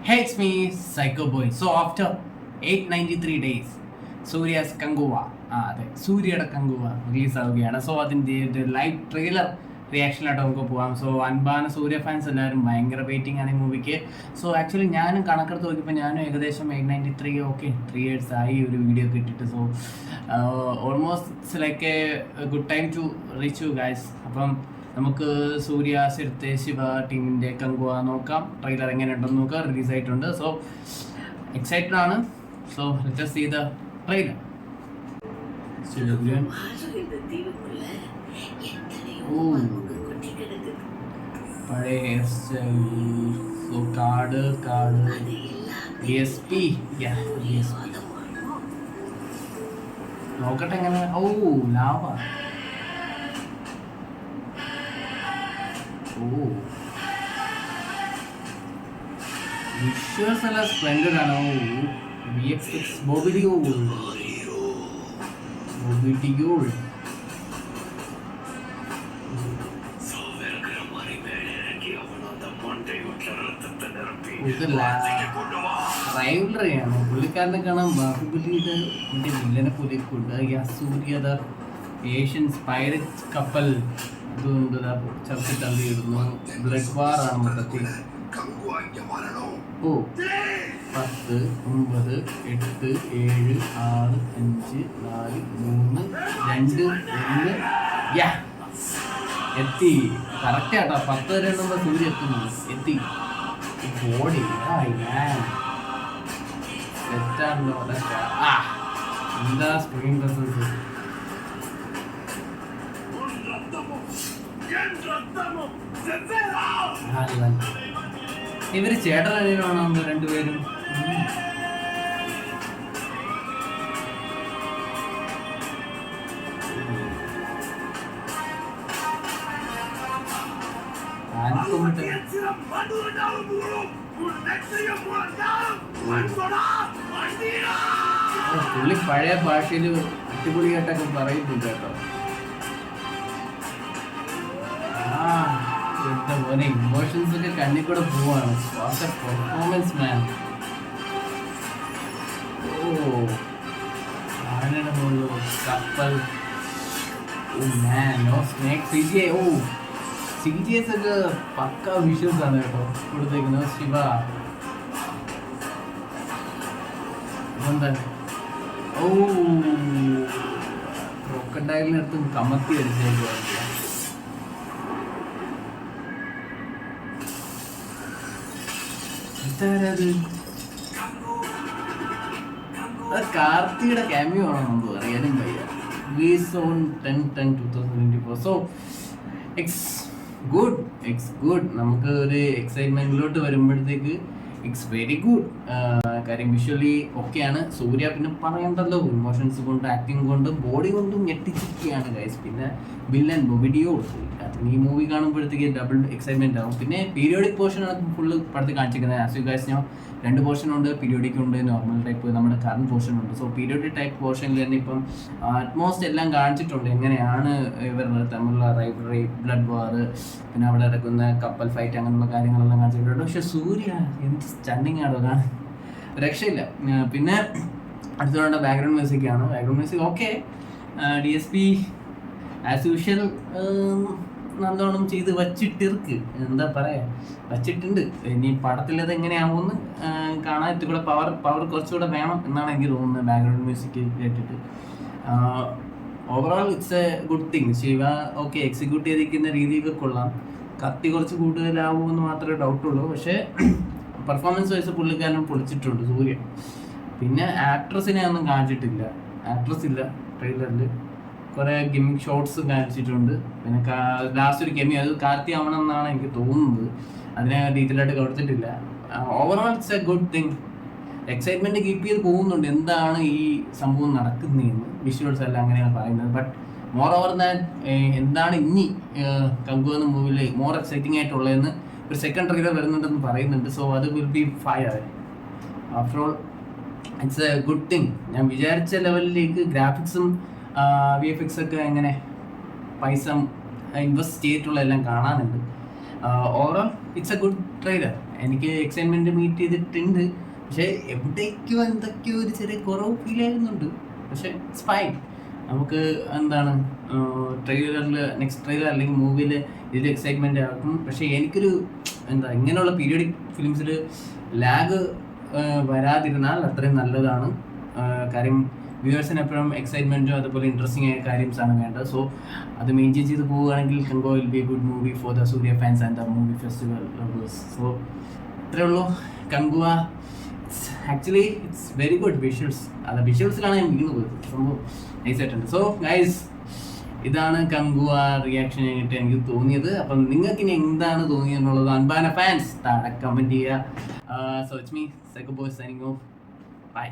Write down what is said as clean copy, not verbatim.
Hey, it's me, Psycho Boy. So after 893 days, Surya's Kanguva അതെ സൂര്യയുടെ Kanguva release ആവുകയാണ്. സോ അതിൻ്റെ ഒരു ലൈവ് ട്രെയിലർ റിയാക്ഷനായിട്ട് നമുക്ക് പോകാം. സോ അൻപാന സൂര്യ ഫാൻസ് എല്ലാവരും ഭയങ്കര വെയിറ്റിംഗ് ആണ് ഈ മൂവിക്ക്. സോ ആക്ച്വലി ഞാനും കണക്കെടുത്ത് നോക്കിയപ്പോൾ ഞാനും ഏകദേശം 893 3 ഇയേഴ്സ് ആയി ഒരു വീഡിയോ ഒക്കെ ഇട്ടിട്ട്. So almost it's like a good time to reach you guys. അപ്പം നമുക്ക് സൂര്യ സിർത്തെ ശിവ ടീമിൻ്റെ കങ്കുവ നോക്കാം. ട്രെയിലർ എങ്ങനെയുണ്ടെന്ന് നോക്കാം. റിലീസ് ആയിട്ടുണ്ട്. സോ എക്സൈറ്റഡ് ആണ്. So let us see the trailer. പഴയ കാർഡ് DSP നോക്കട്ടെ എങ്ങനെ. ലാവ. വിഷ്വൽസ് എല്ലാം സ്പ്ലെൻഡഡ് ആണ്. VFX ബോബിഡിയോൾ. റൈവലറിയാണ് പുള്ളിക്കാരനെ കാണാൻ. ബാഹുബലിയുടെ വില്ലനെ പോലെ സൂര്യത ഏഷ്യൻസ് പൈററ്റ് കപ്പൽ അതുകൊണ്ട് ചവിട്ടി തള്ളിയിടുന്നു. ബ്ലഡ് വാർ ആണ് മൊത്തത്തിൽ. 10 9 8 7 6 5 4 3 2 1 എത്തി. കറക്റ്റ് ആട്ടോ. 10 വരെ എണ്ണുമ്പോൾ സൂര്യ എത്തി. ബോഡി സെറ്റാണല്ലോ. എന്താ സ്ക്രീൻ പ്രസൻസ്. ഇവര് ചേട്ടനാണോ രണ്ടുപേരും? പുള്ളി പഴയ ഭാഷയിൽ അടിപൊളിയായിട്ടൊക്കെ പറയുന്നുണ്ട് കേട്ടോ. പോലെ ഇമോഷൻസ് ഒക്കെ കണ്ണിൽ കൂടെ പോവാണ്. പെർഫോമൻസ് മാൻ. ആനയുടെ മുകളിൽ കപ്പൽ. CGS ഒക്കെ പക്ക വിഷ്വൽസ് ആണ് കേട്ടോ കൊടുത്തേക്കുന്നത്. ശിവ എന്താ ക്രോക്കഡൈലിനടുത്ത് കമത്തി അടിച്ചേക്കുക. കാർത്തിയുടെ ക്യാമിയോ ആണോ നമുക്ക് അറിയാനും വയ്യ. Release on 10/10/2024. So it's good. നമുക്ക് ഒരു എക്സൈറ്റ്മെന്റിലോട്ട് വരുമ്പോഴത്തേക്ക് ഇറ്റ്സ് വെരി ഗുഡ്. കാര്യം വിഷ്വലി ഒക്കെയാണ്. സൂര്യ പിന്നെ പറയണ്ടല്ലോ, ഇമോഷൻസ് കൊണ്ട് ആക്ടിങ് കൊണ്ട് ബോഡി കൊണ്ടും ഞെട്ടിച്ചിരിക്കുകയാണ് ഗൈസ്. പിന്നെ വില്ലൻ ബോബിഡിയോ. ഈ മൂവി കാണുമ്പോഴത്തേക്ക് ഡബിൾ എക്സൈറ്റ്മെന്റ് ആവും. പിന്നെ പീരിയോഡിക് പോർഷനാണ് ഫുള്ള് പടത്തിൽ കാണിച്ചിരിക്കുന്നത്. ആസ് യു ഗൈസ് ഞാൻ 2 പോർഷൻ ഉണ്ട്. പീരിയോഡിക് ഉണ്ട്, നോർമൽ ടൈപ്പ്, നമ്മുടെ കറണ്ട് പോർഷൻ ഉണ്ട്. സോ പീരിയോഡിക് ടൈപ്പ് പോർഷനിൽ തന്നെ ഇപ്പം അറ്റ്മോസ്റ്റ് എല്ലാം കാണിച്ചിട്ടുണ്ട്. എങ്ങനെയാണ് ഇവരുടെ തമ്മിലുള്ള റൈവലറി, ബ്ലഡ് വാർ, പിന്നെ അവിടെ നടക്കുന്ന കപ്പൽ ഫൈറ്റ്, അങ്ങനെയുള്ള കാര്യങ്ങളെല്ലാം കാണിച്ചിട്ടുണ്ട്. പക്ഷെ സൂര്യ എന്ത് സ്റ്റണ്ണിങ് ആണോ കാണാൻ, രക്ഷയില്ല. പിന്നെ അടുത്തുകൊണ്ട് ബാക്ക്ഗ്രൗണ്ട് മ്യൂസിക് ആണ്. Background music okay. DSP as usual നല്ലോണം ചെയ്ത് വച്ചിട്ടിർക്ക്. എന്താ പറയാ, വച്ചിട്ടുണ്ട്. ഇനി പടത്തിലത് എങ്ങനെയാവുമെന്ന് കാണാൻ ഇത്തിരി പവർ കുറച്ചുകൂടെ വേണം എന്നാണ് എനിക്ക് തോന്നുന്നത് ബാക്ക്ഗ്രൗണ്ട് മ്യൂസിക് കേട്ടിട്ട്. Overall it's A good thing. Shiva okay execute ചെയ്തിരിക്കുന്ന രീതിയൊക്കെ കൊള്ളാം. കത്തി കുറച്ച് കൂടുതലാവുമെന്ന് മാത്രമേ ഡൗട്ടുള്ളൂ. പക്ഷേ പെർഫോമൻസ് വൈസ് പുള്ളിക്കാരനും പൊളിച്ചിട്ടുണ്ട് സൂര്യ. പിന്നെ ആക്ട്രസിനെ ഒന്നും കാണിച്ചിട്ടില്ല. ആക്ട്രസ് ഇല്ല ട്രെയിലറിൽ. കുറേ ഗെയിമിംഗ് ഷോട്ട്സ് കാണിച്ചിട്ടുണ്ട്. പിന്നെ ലാസ്റ്റ് ഒരു കെമി, അത് കാർത്തി ആവണം എന്നാണ് എനിക്ക് തോന്നുന്നത്. അതിനെ ഡീറ്റെയിൽ ആയിട്ട് കൊടുത്തിട്ടില്ല. Overall it's A good thing. Excitement keep ചെയ്ത് പോകുന്നുണ്ട് എന്താണ് ഈ സംഭവം നടക്കുന്നതെന്ന്. വിഷ്വൽസ് എല്ലാം അങ്ങനെയാണ് പറയുന്നത്. ബട്ട് മോർ ഓവർ ദാൻ എന്താണ് ഇനി കങ്കു എന്ന മൂവിയിൽ മോർ എക്സൈറ്റിംഗ് ആയിട്ടുള്ളതെന്ന് ഒരു സെക്കൻഡ് ട്രെയിലർ വരുന്നുണ്ടെന്ന് പറയുന്നുണ്ട്. സോ അത് will be fire. After all it's A good thing. ഞാൻ വിചാരിച്ച ലെവലിലേക്ക് ഗ്രാഫിക്സും VFX ഒക്കെ എങ്ങനെ പൈസ ഇൻവെസ്റ്റ് ചെയ്തിട്ടുള്ള എല്ലാം കാണാനുണ്ട്. Overall it's A good trailer. എനിക്ക് എക്സൈറ്റ്മെന്റ് മീറ്റ് ചെയ്തിട്ടുണ്ട്. പക്ഷെ എവിടേക്കോ എന്തൊക്കെയോ ഒരു ചെറിയ കുറവ് ഫീൽ ചെയ്യുന്നുണ്ട്. പക്ഷെ ഇറ്റ്സ് ഫൈൻ. നമുക്ക് എന്താണ് ട്രെയിലറിൽ നെക്സ്റ്റ് ട്രെയിലർ അല്ലെങ്കിൽ മൂവിയിൽ ഇതിൽ എക്സൈറ്റ്മെന്റ് ആക്കും. പക്ഷെ എനിക്കൊരു എന്താ ഇങ്ങനെയുള്ള പീരിയോഡിക് ഫിലിംസിൽ ലാഗ് വരാതിരുന്നാൽ അത്രയും നല്ലതാണ്. കാര്യം വ്യൂവേഴ്സിന് എപ്പോഴും എക്സൈറ്റ്മെൻറ്റും അതുപോലെ ഇൻട്രസ്റ്റിംഗ് ആയ കാര്യംസാണ് വേണ്ടത്. സോ അത് മെയിൻറ്റെയിൻ ചെയ്ത് പോവുകയാണെങ്കിൽ Kanguva will be a good movie for the Suriya fans and the movie festival lovers. So ഇത്രയേ ഉള്ളൂ. Kanguva actually it's very good visuals. അത് വിഷ്വൽസിലാണ് ഞാൻ വീണ് പോയത്. സംഭവം നൈസായിട്ടുണ്ട്. സോ ഗൈസ്, ഇതാണ് കങ്കുവ റിയാക്ഷൻ ആയിട്ട് എനിക്ക് തോന്നിയത്. അപ്പം നിങ്ങൾക്ക് ഇനി എന്താണ് തോന്നിയത് എന്നുള്ളത് അൻപാന ഫാൻസ് താഴെ കമൻറ്റ് ചെയ്യുക. So it's me psycho boy signing off. By.